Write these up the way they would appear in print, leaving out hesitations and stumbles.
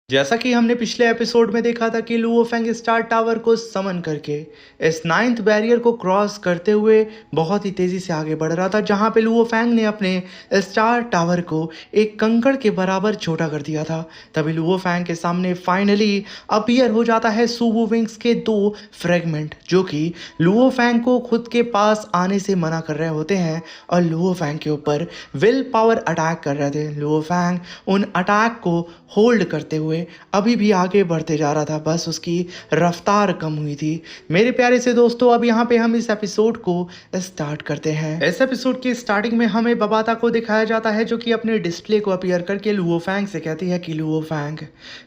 जैसा कि हमने पिछले एपिसोड में देखा था कि लुओ फेंग स्टार टावर को समन करके इस नाइन्थ बैरियर को क्रॉस करते हुए बहुत ही तेजी से आगे बढ़ रहा था, जहां पे लुओ फेंग ने अपने स्टार टावर को एक कंकड़ के बराबर छोटा कर दिया था। तभी लुओ फेंग के सामने फाइनली अपीयर हो जाता है सुवो विंग्स के दो फ्रेगमेंट, जो कि लुओ फेंग को खुद के पास आने से मना कर रहे होते हैं और लुओ फेंग के ऊपर विल पावर अटैक कर रहे थे। लुओ फेंग उन अटैक को होल्ड करते हुए अभी भी आगे बढ़ते जा रहा था, बस उसकी रफ्तार कम हुई थी। मेरे प्यारे से दोस्तों, अब यहाँ पे हम इस एपिसोड को स्टार्ट करते हैं। इस एपिसोड की स्टार्टिंग में हमें बबाता को दिखाया जाता है, जो कि अपने डिस्प्ले को अपीयर करके लुओ फेंग से कहती है कि लुओ फेंग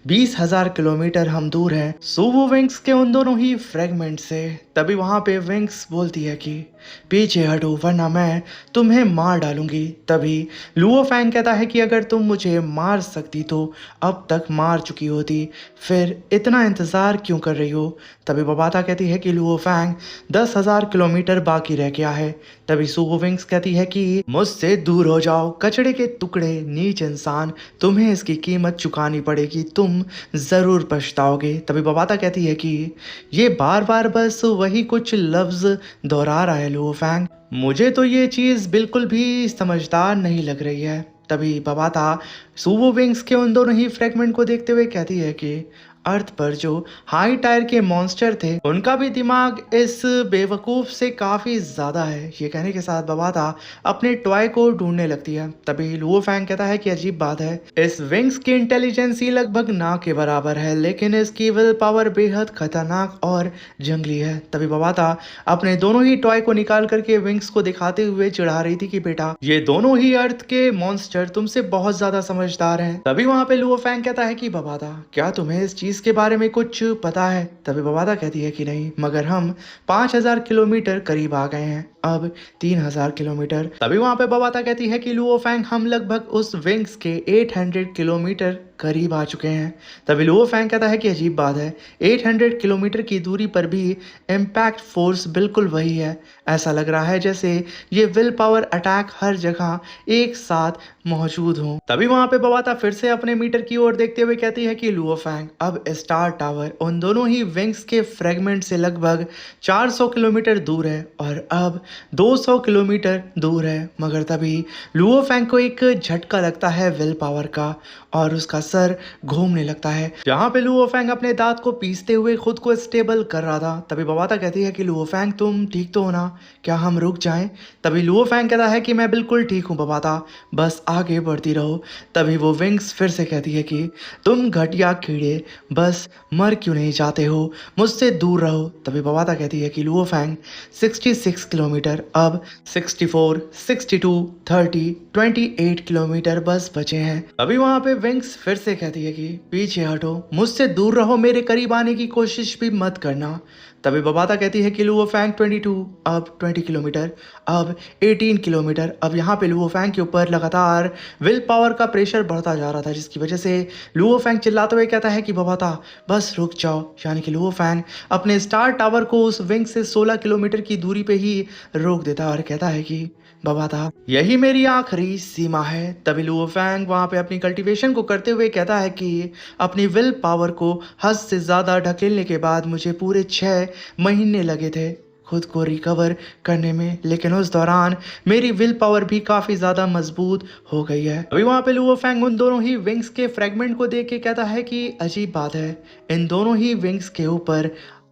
20,000 किलोमीटर हम दूर हैं सुवो विंग्स के उन दोनों ही फ्रेगमेंट से। तभी वहां पे विंग्स बोलती है कि पीछे हटो वरना मैं तुम्हें मार डालूंगी। तभी लुओ फेंग कहता है कि अगर तुम मुझे मार सकती तो अब तक मार चुकी होती, फिर इतना इंतज़ार क्यों कर रही हो। तभी बबाता कहती है कि लुओ फेंग 10,000 किलोमीटर बाकी रह गया है। तभी सुवो विंग्स कहती है कि मुझसे दूर हो जाओ कचड़े के टुकड़े, नीच इंसान, तुम्हें इसकी कीमत चुकानी पड़ेगी, तुम ज़रूर पछताओगे। तभी बबाता कहती है कि ये बार बार बस वही कुछ लफ्ज़ दोहरा रहा है लुओ फेंग, मुझे तो ये चीज़ बिल्कुल भी समझदार नहीं लग रही है। तभी बबाता सुवो विंग्स के उन दोनों ही फ्रेगमेंट को देखते हुए कहती है कि अर्थ पर जो हाई टायर के मॉन्स्टर थे उनका भी दिमाग इस बेवकूफ़ से काफ़ी ज़्यादा है। ये कहने के साथ बबाता अपने टॉय को ढूंढने लगती है। तभी लुओ फेंग कहता है कि अजीब बात है, इस विंग्स की इंटेलिजेंस ही लगभग ना के बराबर है, लेकिन इसकी विल पावर बेहद खतरनाक और जंगली है। तभी बबाता अपने दोनों ही टॉय को निकाल करके विंग्स को दिखाते हुए चिढ़ा रही थी कि बेटा, ये दोनों ही अर्थ के मॉन्स्टर तुमसे बहुत ज़्यादा समझदार हैं। तभी वहां पे लुओ फेंग कहता है कि बबाता, क्या तुम्हें इस इसके बारे में कुछ पता है। तभी बबाता कहती है कि नहीं, मगर हम 5,000 किलोमीटर करीब आ गए हैं, अब 3,000 किलोमीटर। तभी वहां पे बबाता कहती है कि लुओ फेंग, हम लगभग उस विंग्स के 800 किलोमीटर करीब आ चुके हैं। तभी लुओ फेंग कहता है कि अजीब बात है, 800 किलोमीटर की दूरी पर भी इम्पैक्ट फोर्स बिल्कुल वही है। ऐसा लग रहा है जैसे ये विल पावर अटैक हर जगह एक साथ मौजूद हो। तभी वहां पे बबाता फिर से अपने मीटर की ओर देखते हुए कहती है कि लुओ फेंग, अब स्टार टावर उन दोनों ही विंग्स के फ्रेगमेंट से लगभग 400 किलोमीटर दूर है और अब 200 किलोमीटर दूर है। मगर तभी लुओ फेंग को एक झटका लगता है विल पावर का और उसका सर घूमने लगता है। जहां पे लुओ फेंग अपने दांत को पीसते हुए खुद को स्टेबल कर रहा था। तभी बबाता कहती है कि लुओ फेंग, तुम ठीक तो हो ना, क्या हम रुक जाएं। तभी लुओ फेंग कहता है कि मैं बिल्कुल ठीक हूँ बबाता, बस आगे बढ़ती रहो। तभी वो विंग्स फिर से कहती है कि तुम घटिया कीड़े, बस मर क्यों नहीं जाते हो, मुझसे दूर रहो। तभी बबाता कहती है कि लुओ फेंग 66 किलोमीटर, अब 64, 62, 30, 28 किलोमीटर बस बचे हैं। अभी वहां पे विंग्स फिर से कहती है कि पीछे हटो, मुझसे दूर रहो, मेरे करीब आने की कोशिश भी मत करना। तभी बबाता कहती है कि लुओ फेंग 22, अब 20 किलोमीटर, अब 18 किलोमीटर। अब यहाँ पे लुओ फेंग के ऊपर लगातार विल पावर का प्रेशर बढ़ता जा रहा था, जिसकी वजह से लुओ फेंग चिल्लाते हुए कहता है कि बबाता बस रुक जाओ। यानी कि लुओ फेंग अपने स्टार टावर को उस विंग से 16 किलोमीटर की दूरी पे ही रोक देता है और कहता है कि बबाता, यही मेरी आखिरी सीमा है। तभी लुओ फेंग वहां पे अपनी कल्टीवेशन को करते हुए कहता है कि अपनी विल पावर को हद से ज़्यादा ढकेलने के बाद मुझे पूरे 6 महीने लगे थे खुद को रिकवर करने में, लेकिन उस दौरान मेरी विल पावर भी काफ़ी ज़्यादा मजबूत हो गई है। अभी वहाँ पे लुओ फेंग उन दोनों ही विंग्स के फ्रेगमेंट को देख के कहता है कि अजीब बात है, इन दोनों ही विंग्स के ऊपर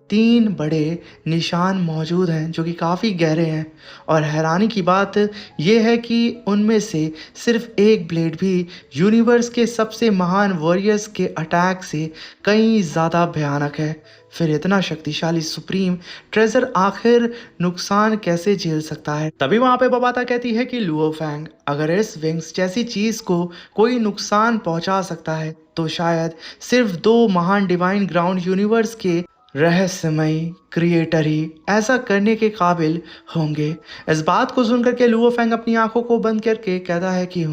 3 बड़े निशान मौजूद हैं जो कि काफ़ी गहरे हैं, और हैरानी की बात यह है कि उनमें से सिर्फ एक ब्लेड भी यूनिवर्स के सबसे महान वॉरियर्स के अटैक से कहीं ज़्यादा भयानक है। फिर इतना शक्तिशाली सुप्रीम ट्रेजर आखिर नुकसान कैसे झेल सकता है। तभी वहां पे बबाता कहती है कि लुओ फेंग, अगर इस विंग्स जैसी चीज को कोई नुकसान पहुंचा सकता है तो शायद सिर्फ 2 महान डिवाइन ग्राउंड यूनिवर्स के रहस्यमयी क्रिएटर ही ऐसा करने के काबिल होंगे। इस बात को सुनकर के लुओ फेंग अपनी आंखों को बंद करके कहता है कि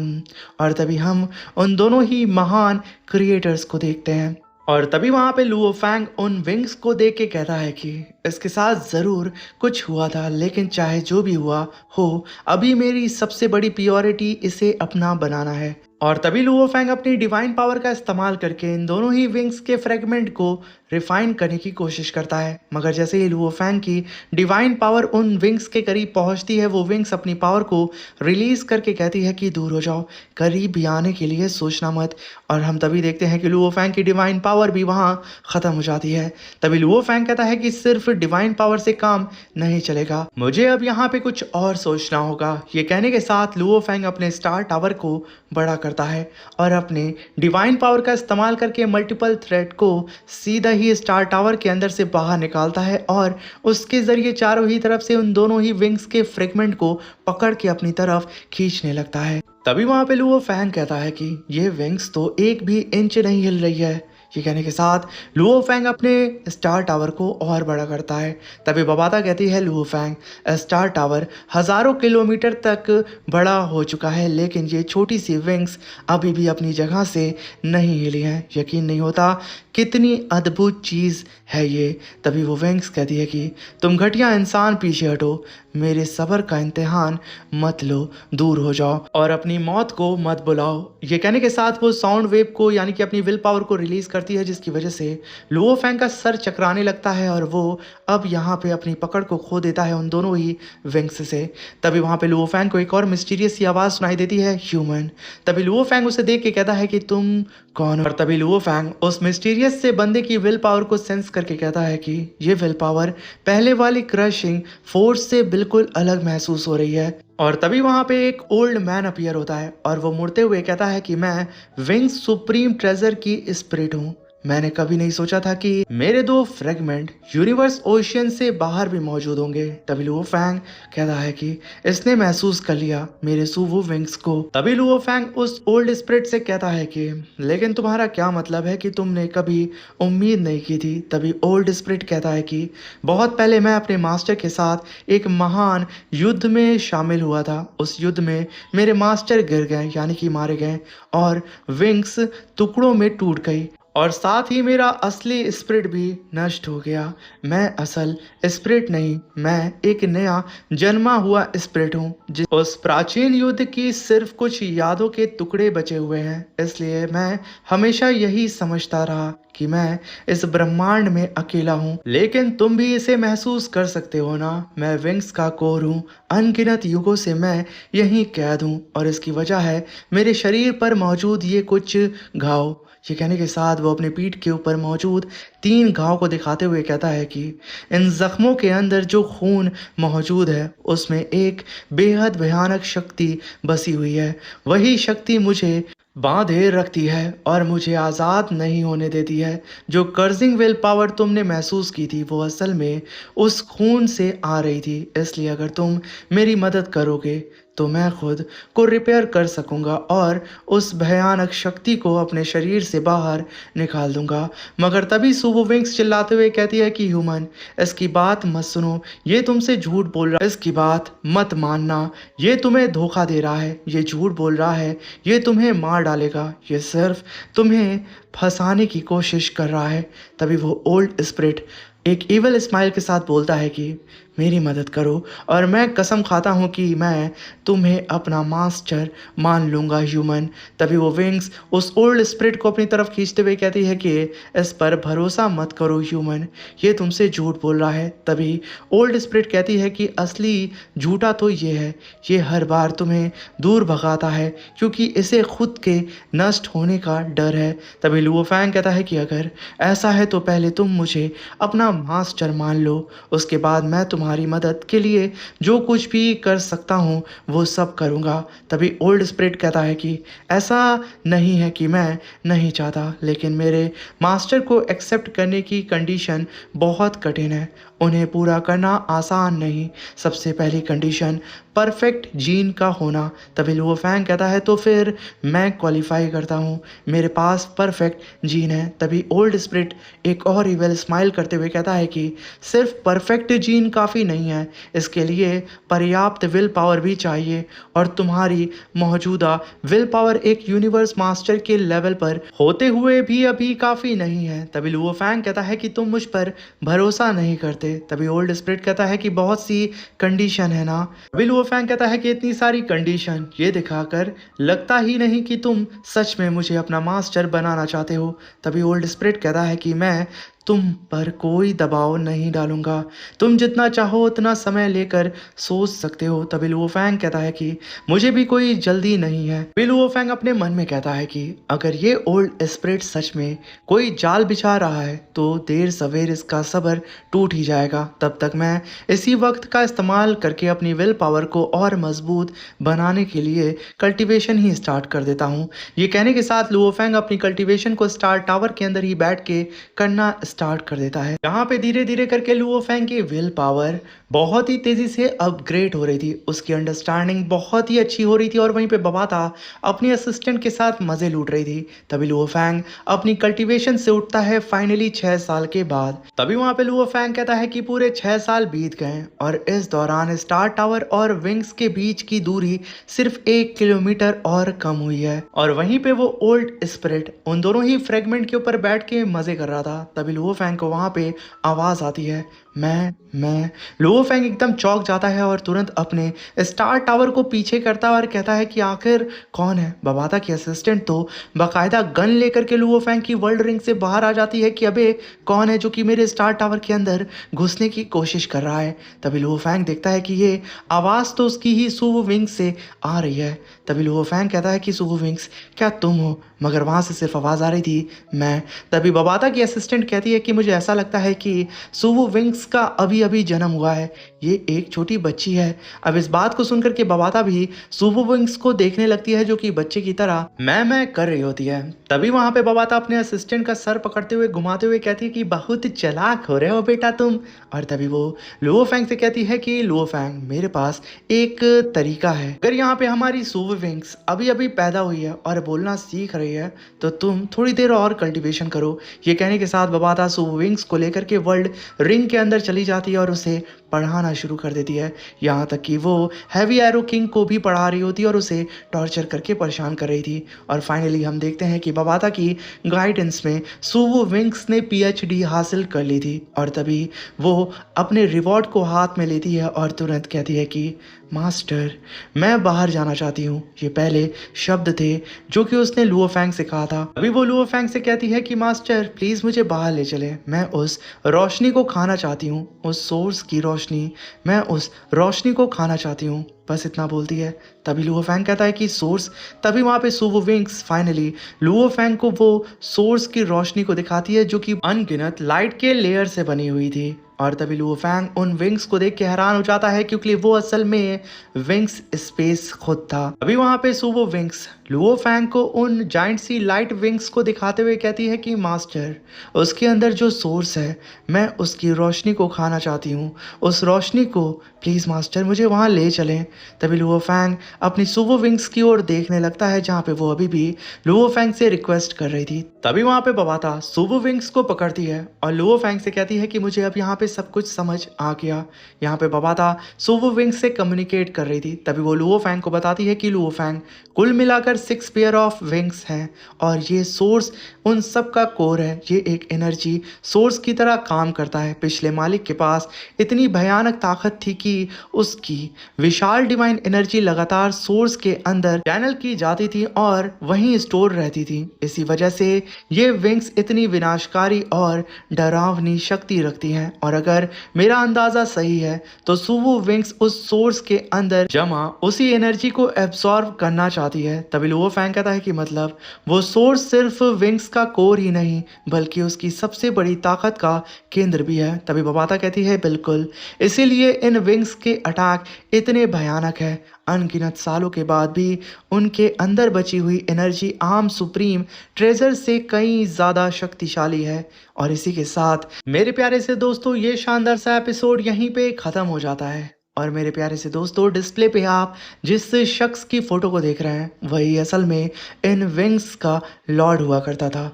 और तभी हम उन दोनों ही महान क्रिएटर्स को देखते हैं। और तभी वहां पे लुओ फेंग उन विंग्स को देख के कहता है कि इसके साथ ज़रूर कुछ हुआ था, लेकिन चाहे जो भी हुआ हो, अभी मेरी सबसे बड़ी प्रायोरिटी इसे अपना बनाना है। और तभी लुओ फैंग अपनी डिवाइन पावर का इस्तेमाल करके इन दोनों ही विंग्स के फ्रेगमेंट को रिफाइन करने की कोशिश करता है। मगर जैसे ही लुओ फैंग की डिवाइन पावर उन विंग्स के करीब पहुंचती है, वो विंग्स अपनी पावर को रिलीज करके कहती है कि दूर हो जाओ, करीब भी आने के लिए सोचना मत। और हम तभी देखते हैं कि लुओ फैंग की डिवाइन पावर भी वहां खत्म हो जाती है। तभी लुओ फैंग कहता है कि सिर्फ डिवाइन पावर से काम नहीं चलेगा, मुझे अब यहाँ पे कुछ और सोचना होगा। ये कहने के साथ लुओ फैंग अपने स्टार टावर को बड़ा करता है और अपने डिवाइन पावर का इस्तेमाल करके मल्टीपल थ्रेड को सीधा ही स्टार टावर के अंदर से बाहर निकालता है और उसके जरिए चारों ही तरफ से उन दोनों ही विंग्स के फ्रेगमेंट को पकड़ के अपनी तरफ खींचने लगता है। तभी वहां पे लुओ फैंग कहता है कि ये विंग्स तो एक भी इंच नहीं हिल रही है। ये कहने के साथ लुओ फैंग अपने स्टार टावर को और बड़ा करता है। तभी बबाता कहती है, लुओ फैंग, स्टार टावर हजारों किलोमीटर तक बड़ा हो चुका है, लेकिन ये छोटी सी विंग्स अभी भी अपनी जगह से नहीं हिली हैं। यकीन नहीं होता कितनी अद्भुत चीज़ है ये। तभी वो विंग्स कहती है कि तुम घटिया इंसान पीछे हटो, मेरे सब्र का इम्तिहान मत लो, दूर हो जाओ और अपनी मौत को मत बुलाओ। ये कहने के साथ वो साउंड वेव को यानी कि अपनी विल पावर को रिलीज करती है, जिसकी वजह से लुओ फैंग का सर चकराने लगता है और वो अब यहाँ पे अपनी पकड़ को खो देता है उन दोनों ही विंग्स से। तभी वहाँ पे लुओ फैंग को एक और मिस्टीरियस सी आवाज़ सुनाई देती है, ह्यूमन। तभी लुओ फैंग उसे देख के कहता है कि तुम कौन हो? और तभी लुओ फैंग उस मिस्टीरियस से बंदे की विल पावर को सेंस करके कहता है कि ये विल पावर पहले वाली क्रशिंग फोर्स से बिल्कुल अलग महसूस हो रही है। और तभी वहां पे एक ओल्ड मैन अपीयर होता है और वो मुड़ते हुए कहता है कि मैं विंग्स सुप्रीम ट्रेजर की स्पिरिट हूँ। मैंने कभी नहीं सोचा था कि मेरे दो फ्रेगमेंट यूनिवर्स ओशियन से बाहर भी मौजूद होंगे। तभी लुओ फैंग कहता है कि इसने महसूस कर लिया मेरे सुवो विंग्स को। तभी लुओ फैंग उस ओल्ड स्पिरिट से कहता है कि लेकिन तुम्हारा क्या मतलब है कि तुमने कभी उम्मीद नहीं की थी। तभी ओल्ड स्पिरिट कहता है कि बहुत पहले मैं अपने मास्टर के साथ एक महान युद्ध में शामिल हुआ था। उस युद्ध में मेरे मास्टर गिर गए यानी कि मारे गए और विंग्स टुकड़ों में टूट गई और साथ ही मेरा असली स्पिरिट भी नष्ट हो गया। मैं असल स्पिरिट नहीं, मैं एक नया जन्मा हुआ स्पिरिट हूँ। उस प्राचीन युद्ध की सिर्फ कुछ यादों के टुकड़े बचे हुए हैं। इसलिए मैं हमेशा यही समझता रहा कि मैं इस ब्रह्मांड में अकेला हूँ। लेकिन तुम भी इसे महसूस कर सकते हो ना, मैं विंग्स का कोर हूँ। अनगिनत युगों से मैं यहीं कैद हूँ और इसकी वजह है मेरे शरीर पर मौजूद ये कुछ घाव। ये कहने के साथ वो अपने पीठ के ऊपर मौजूद 3 घाव को दिखाते हुए कहता है कि इन जख्मों के अंदर जो खून मौजूद है उसमें एक बेहद भयानक शक्ति बसी हुई है। वही शक्ति मुझे बांधे रखती है और मुझे आज़ाद नहीं होने देती है। जो कर्जिंग विल पावर तुमने महसूस की थी वो असल में उस खून से आ रही थी। इसलिए अगर तुम मेरी मदद करोगे तो मैं खुद को रिपेयर कर सकूंगा और उस भयानक शक्ति को अपने शरीर से बाहर निकाल दूंगा। मगर तभी सुवो विंग्स चिल्लाते हुए कहती है कि ह्यूमन, इसकी बात मत सुनो, ये तुमसे झूठ बोल रहा है, इसकी बात मत मानना, ये तुम्हें धोखा दे रहा है, ये झूठ बोल रहा है, ये तुम्हें मार डालेगा, ये सिर्फ तुम्हें फंसाने की कोशिश कर रहा है। तभी वो ओल्ड स्पिरिट एक इवल स्माइल के साथ बोलता है कि मेरी मदद करो और मैं कसम खाता हूँ कि मैं तुम्हें अपना मास्टर मान लूँगा ह्यूमन। तभी वो विंग्स उस ओल्ड स्पिरिट को अपनी तरफ खींचते हुए कहती है कि इस पर भरोसा मत करो ह्यूमन, ये तुमसे झूठ बोल रहा है। तभी ओल्ड स्पिरिट कहती है कि असली झूठा तो ये है, ये हर बार तुम्हें दूर भगाता है क्योंकि इसे खुद के नष्ट होने का डर है। तभी लुओ फैंग कहता है कि अगर ऐसा है तो पहले तुम मुझे अपना मास्टर मान लो, उसके बाद मैं तुम्हारी मदद के लिए जो कुछ भी कर सकता हूँ वो सब करूँगा। तभी ओल्ड स्पिरिट कहता है कि ऐसा नहीं है कि मैं नहीं चाहता, लेकिन मेरे मास्टर को एक्सेप्ट करने की कंडीशन बहुत कठिन है, उन्हें पूरा करना आसान नहीं। सबसे पहली कंडीशन परफेक्ट जीन का होना। तभी लुओ फैंग कहता है तो फिर मैं क्वालिफाई करता हूँ, मेरे पास परफेक्ट जीन है। तभी ओल्ड स्पिरिट एक और इवल स्माइल करते हुए कहता है कि सिर्फ परफेक्ट जीन काफ़ी नहीं है, इसके लिए पर्याप्त विल पावर भी चाहिए और तुम्हारी मौजूदा विल पावर एक यूनिवर्स मास्टर के लेवल पर होते हुए भी अभी काफ़ी नहीं है। तभी लुओ फैंग कहता है कि तुम मुझ पर भरोसा नहीं करते होते। तभी ओल्ड स्प्रिट कहता है कि बहुत सी कंडीशन है ना। अभी लुओ फैंग कहता है कि इतनी सारी कंडीशन ये दिखाकर लगता ही नहीं कि तुम सच में मुझे अपना मास्टर बनाना चाहते हो। तभी ओल्ड स्प्रिट कहता है कि मैं तुम पर कोई दबाव नहीं डालूंगा, तुम जितना चाहो उतना समय लेकर सोच सकते हो। तभी लुओ फैंग कहता है कि मुझे भी कोई जल्दी नहीं है। तभी लुओ फैंग अपने मन में कहता है कि अगर ये ओल्ड स्प्रिट सच में कोई जाल बिछा रहा है तो देर सवेर इसका सब्र टूट ही जाएगा। तब तक मैं इसी वक्त का इस्तेमाल करके अपनी विल पावर को और मजबूत बनाने के लिए कल्टीवेशन ही स्टार्ट कर देता हूँ। ये कहने के साथ लुओ फैंग अपनी कल्टीवेशन को स्टार टावर के अंदर ही बैठ के करना स्टार्ट कर देता है। यहाँ पे धीरे धीरे करके लुओ फैंग की विल पावर बहुत ही तेजी से अपग्रेड हो रही थी, उसकी अंडरस्टैंडिंग बहुत ही अच्छी हो रही थी और वहीं पे बबाता अपनी असिस्टेंट के साथ मजे लूट रही थी। तभी लुओ फैंग अपनी कल्टीवेशन से उठता है फाइनली 6 साल के बाद। तभी वहां पे लुओ फैंग कहता है कि पूरे 6 साल बीत गए और इस दौरान स्टार टावर और विंग्स के बीच की दूरी सिर्फ 1 किलोमीटर और कम हुई है। और वहीं पे वो ओल्ड स्पिरिट उन दोनों ही फ्रेगमेंट के ऊपर बैठ के मजे कर रहा था। तभी लुओ फैंग को वहां पे आवाज आती है, मैं लुओ फैंग एकदम चौंक जाता है और तुरंत अपने स्टार टावर को पीछे करता है और कहता है कि आखिर कौन है। बबाता की असिस्टेंट तो बाकायदा गन लेकर के लुओ फैंग की वर्ल्ड रिंग से बाहर आ जाती है कि अबे कौन है जो कि मेरे स्टार टावर के अंदर घुसने की कोशिश कर रहा है। तभी लुओ फैंग देखता है कि ये आवाज़ तो उसकी ही सुवो विंग्स से आ रही है। तभी लुओ फैंग कहता है कि सुवो विंग्स क्या तुम हो, मगर वहाँ से सिर्फ आवाज़ आ रही थी मैं। तभी बबाता की असिस्टेंट कहती है कि मुझे ऐसा लगता है कि सुवो विंग्स का अभी अभी जन्म हुआ है, ये एक छोटी बच्ची है। अब इस बात को सुनकर के बबाता भी सुवो विंग्स को देखने लगती है जो कि बच्चे की तरह मैं कर रही होती है। तभी वहां पे बबाता अपने असिस्टेंट का सर पकड़ते हुए घुमाते हुए कहती है कि बहुत चालाक हो रहे हो बेटा तुम। और तभी वो लुओ फैंग से कहती है कि लुओ फैंग मेरे पास एक तरीका है, अगर यहाँ पे हमारी सुवो विंग्स अभी अभी पैदा हुई है और बोलना सीख रही है तो तुम थोड़ी देर और कल्टीवेशन करो। ये कहने के साथ बबाता सुवो विंग्स को लेकर के वर्ल्ड रिंग के अंदर चली जाती है और उसे पढ़ाना शुरू कर देती है। यहाँ तक कि वो हैवी एरो किंग को भी पढ़ा रही होती है और उसे टॉर्चर करके परेशान कर रही थी। और फाइनली हम देखते हैं कि बबाता की गाइडेंस में सुवो विंग्स ने पीएचडी हासिल कर ली थी। और तभी वो अपने रिवॉर्ड को हाथ में लेती है और तुरंत कहती है कि मास्टर मैं बाहर जाना चाहती हूँ। ये पहले शब्द थे जो कि उसने लुओ फैंग से कहा था। अभी वो लुओ फैंग से कहती है कि मास्टर प्लीज मुझे बाहर ले चले, मैं उस रोशनी को खाना चाहती हूँ, उस सोर्स की रोशनी, मैं उस रोशनी को खाना चाहती हूँ। बस इतना बोलती है। तभी लुओ फैंग कहता है कि सोर्स। तभी वहां पे सुवो विंग्स फाइनली लुओ फैंग को वो सोर्स की रोशनी को दिखाती है जो कि अनगिनत लाइट के लेयर से बनी हुई थी। और तभी लुओ फैंग उन विंग्स को देख के हैरान हो जाता है क्योंकि वो असल में विंग्स स्पेस खुद था। अभी वहां पे सुवो विंग्स लुओ फैंग को उन जाइंट सी लाइट विंग्स को दिखाते हुए कहती है कि मास्टर उसके अंदर जो सोर्स है मैं उसकी रोशनी को खाना चाहती हूँ, उस रोशनी को प्लीज़ मास्टर मुझे वहाँ ले चलें। तभी लुओ फैंग अपनी सुवो विंग्स की ओर देखने लगता है जहाँ पे वो अभी भी लुओ फैंग से रिक्वेस्ट कर रही थी। तभी वहाँ पे बबाता सुवो विंग्स को पकड़ती है और लुओ फैंग से कहती है कि मुझे अब यहाँ पे सब कुछ समझ आ गया। यहाँ पे बबाता सुवो विंग्स से कम्युनिकेट कर रही थी। तभी वो लुओ फैंग को बताती है कि लुओ फैंग कुल मिलाकर 6 पेयर ऑफ विंग्स हैं और ये सोर्स उन सब का कोर है। ये एक एनर्जी सोर्स की तरह काम करता है। पिछले मालिक के पास इतनी भयानक ताकत थी कि उसकी विशाल डिवाइन एनर्जी लगातार सोर्स के अंदर चैनल की जाती थी और वहीं स्टोर रहती थी। इसी वजह से ये विंग्स इतनी विनाशकारी और डरावनी शक्ति रखती हैं। और अगर मेरा अंदाजा सही है तो सुवो विंग्स उस सोर्स के अंदर जमा उसी एनर्जी को एब्सॉर्ब करना चाहती है। तभी लुओ फैंग कहता है कि मतलब वो सोर्स सिर्फ विंग्स का कोर ही नहीं बल्कि उसकी सबसे बड़ी ताकत का केंद्र भी है। तभी बबाता कहती है बिल्कुल, इसीलिए इन विंग्स के अटैक इतने भयानक है। अनगिनत सालों के बाद भी उनके अंदर बची हुई एनर्जी आम सुप्रीम ट्रेजर से कई ज़्यादा शक्तिशाली है। और इसी के साथ मेरे प्यारे से दोस्तों ये शानदार सा एपिसोड यहीं पे ख़त्म हो जाता है। और मेरे प्यारे से दोस्तों डिस्प्ले पे आप जिस शख्स की फ़ोटो को देख रहे हैं वही असल में इन विंग्स का लॉर्ड हुआ करता था।